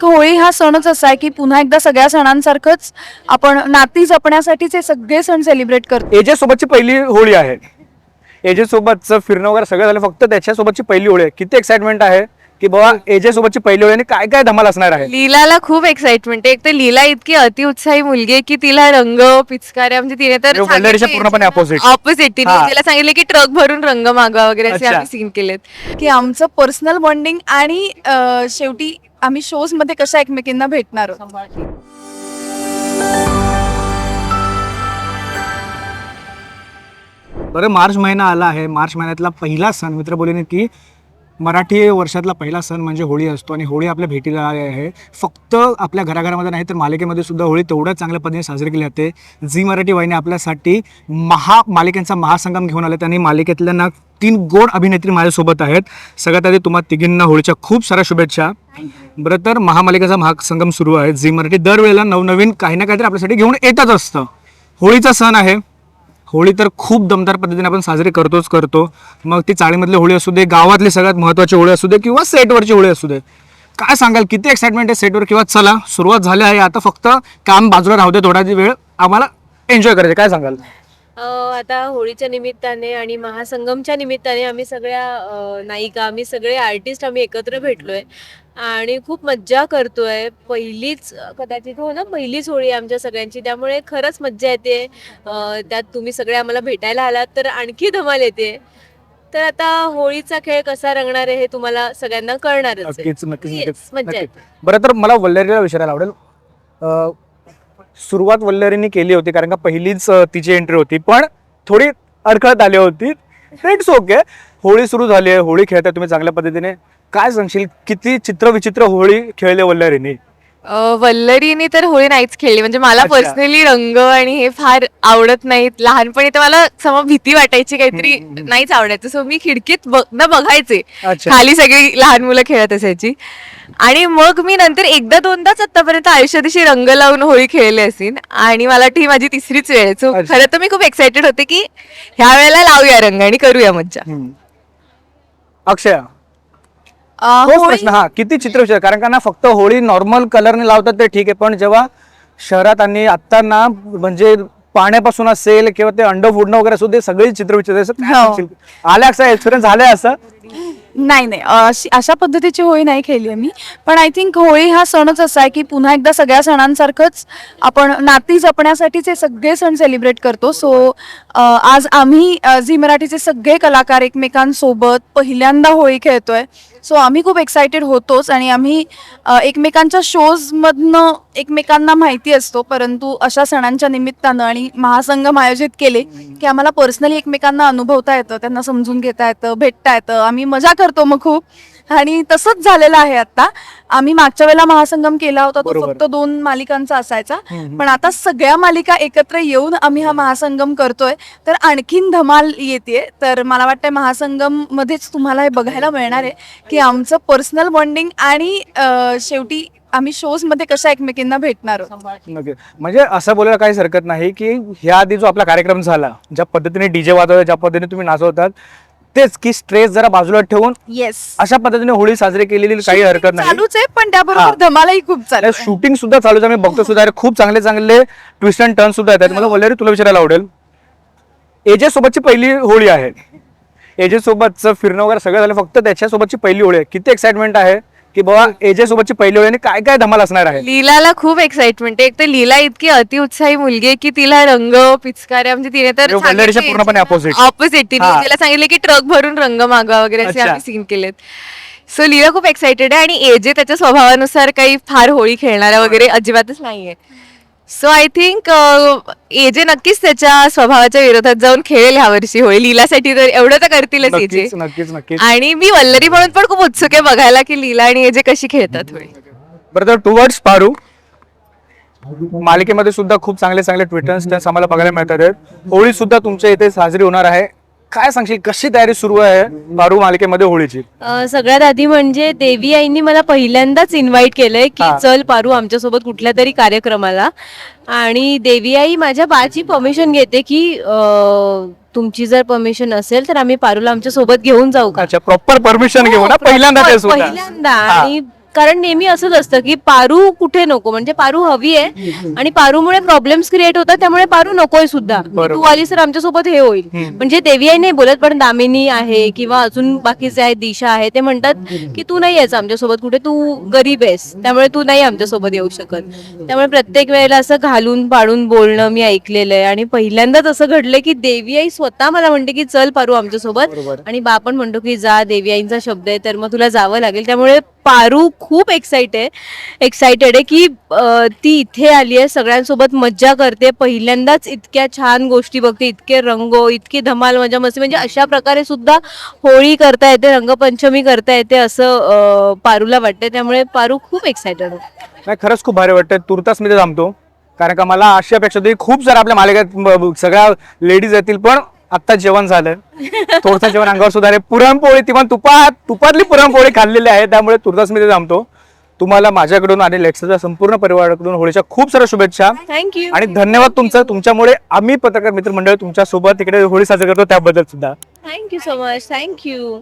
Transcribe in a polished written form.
होळी हा सणच असा आहे की पुन्हा एकदा सगळ्या सणांसारखंच आपण नाती जपण्यासाठीचे सगळे सण सेलिब्रेट करतो. एजे सोबतची पहिली होळी आहे. एजे सोबतचं फिरणं वगैरे सगळं झालं, फक्त त्याच्यासोबतची पहिली होळी आहे. किती एक्साइटमेंट आहे की बाबा एजे सोबतची पहिली होळी आणि काय काय धमाल असणार आहे. लीलाला खूप एक्साइटमेंट आहे. एक तर लीला इतकी अतिउत्साही मुलगी आहे की तिला रंग पिचकाऱ्या म्हणजे तिने तर म्हणजे वल्लरीच्या पूर्णपणे opposite. ऑपोजिट तिने हा. तिला सांगितले की ट्रक भरून रंग मागवा वगैरे असे अच्छा. आम्ही सीन केलेत. की आमचं पर्सनल बॉन्डिंग आणि शेवटी आम्ही शोज मध्ये कशा एकमेकींना भेटणार आहोत. बरं, मार्च महिना आला आहे. मार्च महिन्यातला पहिला सण, मित्र बोलले की मराठी वर्षातला पहिला सण म्हणजे होळी असतो आणि होळी आपल्या भेटीला आली आहे. फक्त आपल्या घराघरामध्ये नाही तर मालिकेमध्ये सुद्धा होळी तेवढ्या चांगल्या पद्धतीने साजरी केली जाते. झी मराठी वाहिनी आपल्यासाठी मालिकेचा महासंगम घेऊन आले. त्यांनी मालिकेतल्या ना 3 गोड अभिनेत्री माझ्यासोबत आहेत. सगळ्यात आधी तुम्हा तिघींना होळीच्या खूप साऱ्या शुभेच्छा. बरं, तर महामालिकेचा महासंगम सुरू आहे. झी मराठी दरवेळेला नवनवीन काही ना काहीतरी आपल्यासाठी घेऊन येतच असतं. होळीचा सण आहे. होळी तर खूप दमदार पद्धतीने आपण साजरी करतो. मग ती चाळीमधली होळी असू दे, गावातली सगळ्यात महत्त्वाची होळी असू दे किंवा सेटवरची होळी असू दे. काय सांगाल, किती एक्साइटमेंट आहे सेटवर? किंवा चला सुरुवात झाली आहे, आता फक्त काम बाजूला राहू दे, थोडा वेळ आम्हाला एन्जॉय करायचं. काय सांगाल? आता होळीच्या निमित्ताने आणि महासंगमच्या निमित्ताने आम्ही सगळ्या नायिका, आम्ही सगळे आर्टिस्ट आम्ही एकत्र भेटलोय आणि खूप मज्जा करतोय. पहिलीच कदाचित हो ना, पहिलीच होळी आमच्या सगळ्यांची, त्यामुळे खरंच मज्जा येते. त्यात तुम्ही सगळे आम्हाला भेटायला आलात तर आणखी धमाल येते. तर आता होळीचा खेळ कसा रंगणार आहे हे तुम्हाला सगळ्यांना कळणारच आहे. नक्कीच. मज्जा येते. बरं, तर मला वल्लरीला विचारायला आवडेल. सुरुवात वल्लरीने केली होती कारण का पहिलीच तिची एंट्री होती, पण थोडी अडखळत आली होती. It's okay. होळी सुरू झाली आहे, होळी खेळताय तुम्ही चांगल्या पद्धतीने. काय सांगशील, किती चित्रविचित्र होळी खेळले वल्लरीने? वल्लरीने तर होळी नाहीच खेळली. म्हणजे मला अच्छा. पर्सनली रंग आणि हे फार आवडत नाहीत. लहानपणी तर मला सम भीती वाटायची, काहीतरी नाहीच आवडायचं. सो मी खिडकीत बघायचे अच्छा. खाली सगळी लहान मुलं खेळत असायची. आणि मग मी नंतर एकदा दोनदाच आतापर्यंत आयुष्यात अशी रंग लावून होळी खेळली असेल आणि मला वाटतं ही माझी तिसरीच वेळ आहे. सो अच्छा. खरं तर मी खूप एक्साइटेड होते की ह्या वेळेला लावूया रंग आणि करूया मज्जा. अक्षया, तोच होळी प्रश्न. हा, किती चित्रविचित्र, कारण का ना फक्त होळी नॉर्मल कलरने लावतात ते ठीक आहे, पण जेव्हा शहरात आणि आता ना म्हणजे पाण्यापासून असेल किंवा ते अंड फुडणं वगैरे असू दे, सगळी चित्रविचित्र असं काय हो. सांगशील? आल्या असा एक्सपिरियन्स झालाय असं? नाही अशा पद्धतीची होळी नाही खेळली मी. पण आय थिंक होळी हा सणच असा आहे की पुन्हा एकदा सगळ्या सणांसारखंच आपण नाती जपण्यासाठीचे सगळे सण सेलिब्रेट करतो. सो आज आम्ही झी मराठीचे सगळे कलाकार एकमेकांसोबत पहिल्यांदा होळी खेळतोय. सो आम्ही खूप एक्सायटेड होतोच आणि आम्ही एकमेकांच्या शोजमधनं एकमेकांना माहिती असतो, परंतु अशा सणांच्या निमित्तानं आणि महासंगम आयोजित केले की आम्हाला पर्सनली एकमेकांना अनुभवता येतं, त्यांना समजून घेता येतं, भेटता येतं, आम्ही मजा करतो मग खूप. आणि तसंच झालेलं आहे आता. आम्ही मागच्या वेळेला महासंगम केला होता, तो बरोबर. फक्त 2 मालिकांचा असायचा, पण आता सगळ्या मालिका एकत्र येऊन आम्ही हा महासंगम करतोय, तर आणखीन धमाल येते. तर मला वाटतं महासंगम मध्येच तुम्हाला हे बघायला मिळणार आहे की आमचं पर्सनल बॉन्डिंग आणि शेवटी आम्ही शोज मध्ये कशा एकमेकींना भेटणार आहोत. नक्की. म्हणजे असं बोलायला काहीच हरकत नाही की ह्या आधी जो आपला कार्यक्रम झाला, ज्या पद्धतीने डीजे वाजवतात, ज्या पद्धतीने तुम्ही नाचवतात, तेच की स्ट्रेस जरा बाजूला ठेवून येस, अशा पद्धतीने होळी साजरी केलेली काही हरकत नाही. चालूच आहे, पण हा. त्याबरोबर धमालाही खूप चालू आहे. शूटिंग सुद्धा चालूच आहे, मी बघतो सुद्धा. अरे खूप चांगले चांगले ट्विस्ट अँड टर्न सुद्धा येतात. मला वल्लरी तुला विचारायला आवडेल, एजे सोबतची पहिली होळी आहे. एजे सोबतचं फिरणं वगैरे सगळं झालं, फक्त त्याच्यासोबतची पहिली होळी आहे. किती एक्साइटमेंट आहे की बाबा एजे सोबतची पहिली होळी आणि काय काय धमाल असणार आहे. लीलाला खूप एक्साइटमेंट आहे. एक तर लीला इतकी अतिउत्साही मुलगी आहे की तिला रंग पिचकाऱ्या म्हणजे तिने तर म्हणजे वल्लरीच्या पूर्णपणे opposite. ऑपोजिट तिने हा. तिला सांगितले की ट्रक भरून रंग मागवा वगैरे असे अच्छा. आम्ही सीन केलेत. सो लीला खूप एक्साइटेड आहे आणि एजे त्याच्या स्वभावानुसार काही फार होळी खेळणारा वगैरे अजिबातच नाहीये. सो आय थिंक एजे नक्कीच त्याच्या स्वभावाच्या विरोधात जाऊन खेळेल ह्या वर्षी होळी. लीलासाठी तर एवढं तर करतीलच एजे. नक्कीच नक्कीच नक्कीच. आणि मी वल्लरी म्हणून पण खूप उत्सुक आहे बघायला की लीला आणि एजे कशी खेळतात होळी. बरं, तर टुवर्ड्स पारू मालिकेमध्ये सुद्धा खूप चांगले चांगले ट्विटर्स आम्हाला बघायला मिळतात आहेत. होळी सुद्धा तुमच्या इथे साजरी होणार आहे. काय सांगशील, कशी तयारी सुरू आहे पारू मालिकेमध्ये होळीची? सगळ्यात आधी म्हणजे देवी आईंनी मला पहिल्यांदाच इन्व्हाइट केलंय की हा. चल पारू आमच्यासोबत कुठल्या तरी कार्यक्रमाला. आणि देवी आई माझ्या बाची परमिशन घेते की तुमची जर परमिशन असेल तर आम्ही पारूला आमच्या सोबत घेऊन जाऊ का. अच्छा, प्रॉपर परमिशन घेऊ ना हो, पहिल्यांदा ते proper, सुद्धा. पहिल्यांदा. हा. आणि कारण नेहमी असंच असतं की पारू कुठे नको, म्हणजे पारू हवी आहे आणि पारूमुळे प्रॉब्लेम्स क्रिएट होतात, त्यामुळे पारू नकोय सुद्धा. तू आलीस तर आमच्यासोबत हे होईल. म्हणजे देवी आई नाही बोलत, पण दामिनी आहे किंवा अजून बाकीचे आहेत, दिशा आहे, ते म्हणतात की तू नाही यायचं आमच्यासोबत कुठे, तू गरीब आहेस त्यामुळे तू नाही आमच्यासोबत येऊ शकत. त्यामुळे प्रत्येक वेळेला असं घालून पाडून बोलणं मी ऐकलेलं आहे. आणि पहिल्यांदाच असं घडलंय की देवी आई स्वतः मला म्हणते की चल पारू आमच्यासोबत, आणि बा पण म्हणतो की जा, देवी आईंचा शब्द आहे तर मग तुला जावं लागेल. त्यामुळे पारू खूप एक्साइटेड आहे की ती इथे आली आहे, सगळ्यांसोबत मज्जा करते, पहिल्यांदाच इतक्या छान गोष्टी बघते, इतके रंग, इतकी धमाल मजा मस्ती, म्हणजे अशा प्रकारे सुद्धा होळी करता येते, रंगपंचमी करता येते असं पारूला वाटते. त्यामुळे पारू खूप एक्साइटेड आहे. नाही, खरंच खूप भारी वाटतं. तुर्तास मी ते थांबतो, कारण का मला अशी अपेक्षा होती खूप साऱ्या आपल्या मालिकेत सगळ्या लेडीज येतील, पण आता जेवण झालं, थोडंसं जेवण अंगावर सुधारे, पुरणपोळी ती पण तुपातली पुरणपोळी खाल्लेली आहे. त्यामुळे तुर्तास मी ते थांबतो. तुम्हाला माझ्याकडून आणि लेक्सच्या संपूर्ण परिवाराकडून होळीच्या खूप साऱ्या शुभेच्छा थँक्यू आणि धन्यवाद तुमचं. तुमच्यामुळे आम्ही पत्रकार मित्रमंडळ तुमच्या सोबत तिकडे होळी साजरी करतो, त्याबद्दल सुद्धा थँक्यू सो मच. थँक्यू.